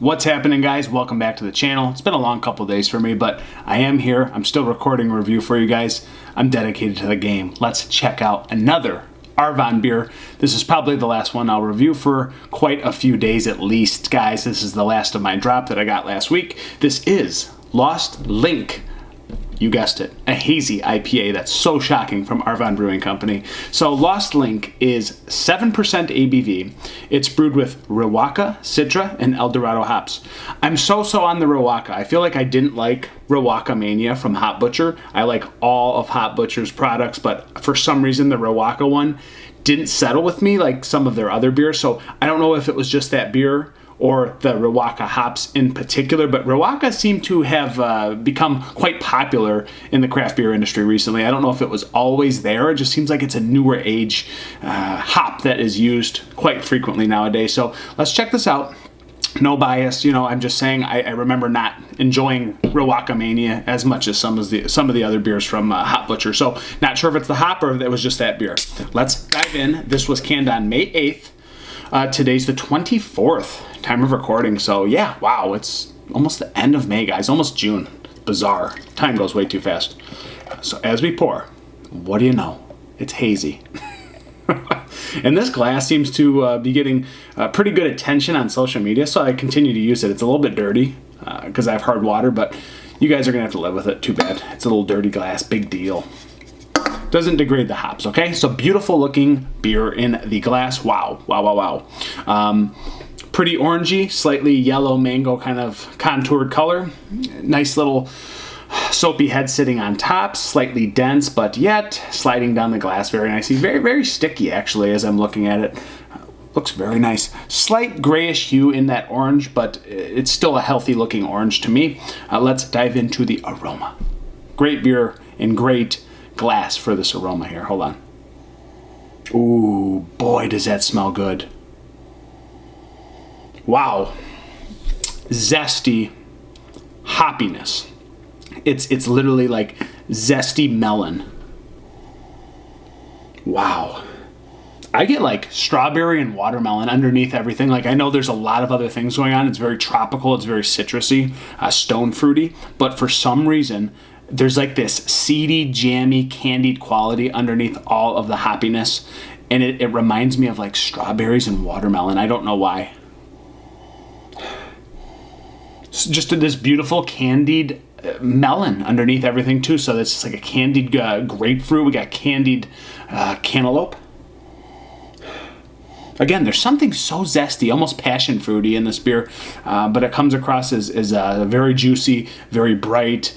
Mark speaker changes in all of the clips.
Speaker 1: What's happening, guys? Welcome back to the channel. It's been a long couple days for me, but I am here. I'm still recording a review for you guys. I'm dedicated to the game. Let's check out another Arvon beer. This is probably the last one I'll review for quite a few days at least, guys. This is the last of my drop that I got last week. This is Lost Link. You guessed it, a hazy IPA that's so shocking from Arvon Brewing Company. So Lost Link is 7% ABV. It's brewed with Riwaka, Citra, and El Dorado hops. I'm so on the Riwaka. I feel like I didn't like Riwaka Mania from Hop Butcher. I like all of Hop Butcher's products, but for some reason the Riwaka one didn't settle with me like some of their other beers. So I don't know if it was just that beer or the Riwaka hops in particular, but Riwaka seemed to have become quite popular in the craft beer industry recently. I don't know if it was always there. It just seems like it's a newer age hop that is used quite frequently nowadays. So let's check this out. No bias, you know, I'm just saying I remember not enjoying Riwaka Mania as much as some of the other beers from Hop Butcher. So not sure if it's the hop or if it was just that beer. Let's dive in. This was canned on May 8th. Today's the 24th time of recording, so yeah, wow, it's almost the end of May, guys, almost June. Bizarre. Time goes way too fast. So as we pour, what do you know? It's hazy. And this glass seems to be getting pretty good attention on social media, so I continue to use it. It's a little bit dirty because I have hard water, but you guys are going to have to live with it. Too bad. It's a little dirty glass. Big deal. Doesn't degrade the hops, okay? So beautiful looking beer in the glass. Wow, wow, wow, wow. Pretty orangey, slightly yellow mango kind of contoured color. Nice little soapy head sitting on top, slightly dense, but yet sliding down the glass very nicely. Very, very sticky actually as I'm looking at it. Looks very nice. Slight grayish hue in that orange, but it's still a healthy looking orange to me. Let's dive into the aroma. Great beer and great glass for this aroma here. Hold on. Ooh, boy, does that smell good. Wow. Zesty hoppiness. It's literally like zesty melon. Wow. I get like strawberry and watermelon underneath everything. Like I know there's a lot of other things going on. It's very tropical. It's very citrusy, stone fruity. But for some reason, there's like this seedy, jammy, candied quality underneath all of the hoppiness. And it reminds me of like strawberries and watermelon. I don't know why. Just this beautiful candied melon underneath everything too. So that's just like a candied grapefruit. We got candied cantaloupe. Again, there's something so zesty, almost passion fruity in this beer, but it comes across as very juicy, very bright,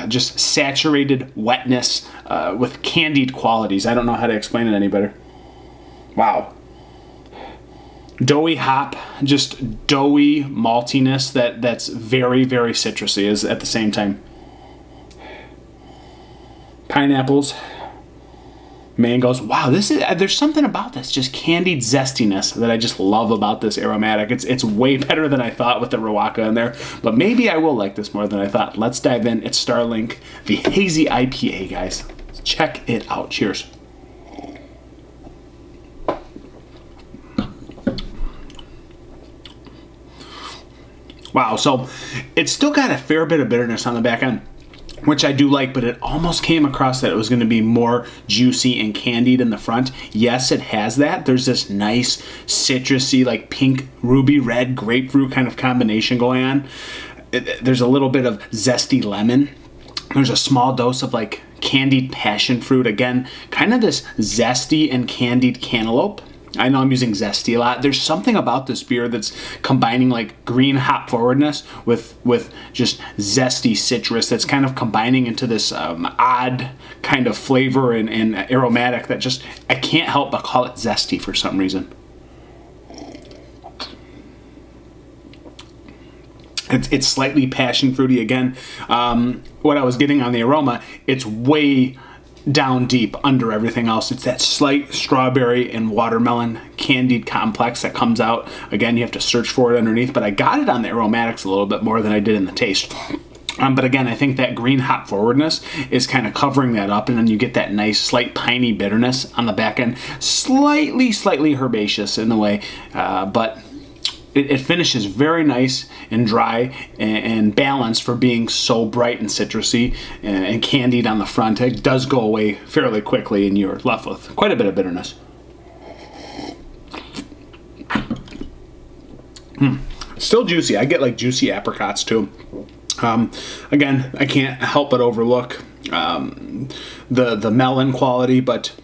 Speaker 1: just saturated wetness with candied qualities. I don't know how to explain it any better. Wow. Doughy hop, just doughy maltiness that's very, very citrusy is at the same time. Pineapples. Mangoes. Wow, there's something about this, just candied zestiness that I just love about this aromatic. It's way better than I thought with the Riwaka in there, but maybe I will like this more than I thought. Let's dive in. It's Starlink, the hazy IPA, guys. Check it out. Cheers. Wow, so it's still got a fair bit of bitterness on the back end, which I do like, but it almost came across that it was going to be more juicy and candied in the front. Yes, it has that. There's this nice citrusy, like pink, ruby red grapefruit kind of combination going on. There's a little bit of zesty lemon. There's a small dose of like candied passion fruit. Again, kind of this zesty and candied cantaloupe. I know I'm using zesty a lot. There's something about this beer that's combining like green hop forwardness with just zesty citrus that's kind of combining into this odd kind of flavor and aromatic that just, I can't help but call it zesty for some reason. It's slightly passion fruity again. What I was getting on the aroma, it's way down deep under everything else. It's that slight strawberry and watermelon candied complex that comes out. Again, you have to search for it underneath, but I got it on the aromatics a little bit more than I did in the taste. But again, I think that green hop forwardness is kind of covering that up, and then you get that nice slight piney bitterness on the back end. Slightly herbaceous in the way, but it finishes very nice and dry and balanced for being so bright and citrusy and candied on the front. It does go away fairly quickly, and you're left with quite a bit of bitterness. Still juicy. I get like juicy apricots too. Again, I can't help but overlook the melon quality, but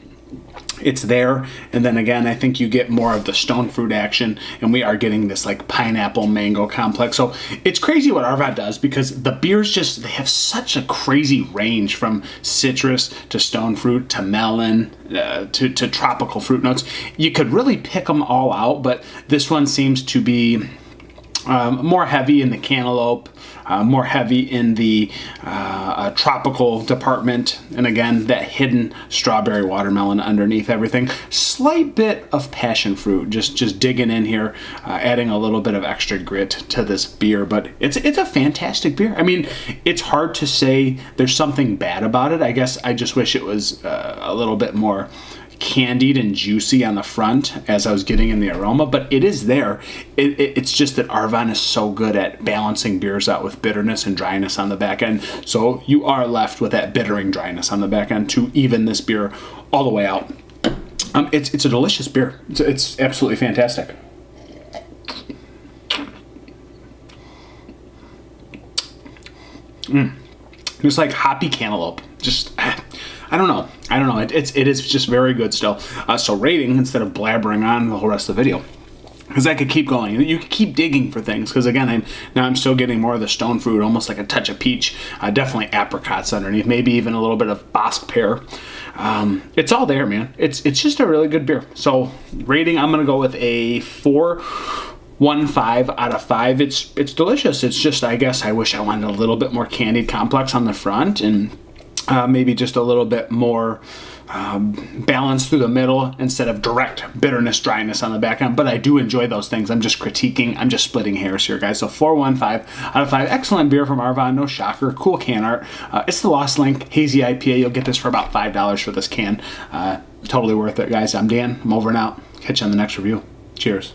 Speaker 1: it's there. And then again, I think you get more of the stone fruit action, and we are getting this like pineapple mango complex. So it's crazy what Arvon does, because the beers just, they have such a crazy range from citrus to stone fruit to melon to tropical fruit notes. You could really pick them all out, but this one seems to be more heavy in the cantaloupe, more heavy in the tropical department, and again, that hidden strawberry watermelon underneath everything. Slight bit of passion fruit, just digging in here, adding a little bit of extra grit to this beer. But it's a fantastic beer. I mean, it's hard to say there's something bad about it. I guess I just wish it was a little bit more candied and juicy on the front as I was getting in the aroma, but it is there. It's just that Arvon is so good at balancing beers out with bitterness and dryness on the back end, so you are left with that bittering dryness on the back end to even this beer all the way out. It's a delicious beer. It's absolutely fantastic. It's like hoppy cantaloupe. Just, I don't know. It is just very good still. So rating, instead of blabbering on the whole rest of the video, because I could keep going. You could keep digging for things, because again, I'm still getting more of the stone fruit, almost like a touch of peach. Definitely apricots underneath, maybe even a little bit of Bosc pear. It's all there, man. It's just a really good beer. So rating, I'm gonna go with a 4.15 out of 5. It's delicious. It's just, I guess I wish I wanted a little bit more candied complex on the front, and maybe just a little bit more balance through the middle instead of direct bitterness, dryness on the back end. But I do enjoy those things. I'm just critiquing. I'm just splitting hairs here, guys. So 4.15 out of 5. Excellent beer from Arvon. No shocker. Cool can art. It's the Lost Link Hazy IPA. You'll get this for about $5 for this can. Totally worth it, guys. I'm Dan. I'm over and out. Catch you on the next review. Cheers.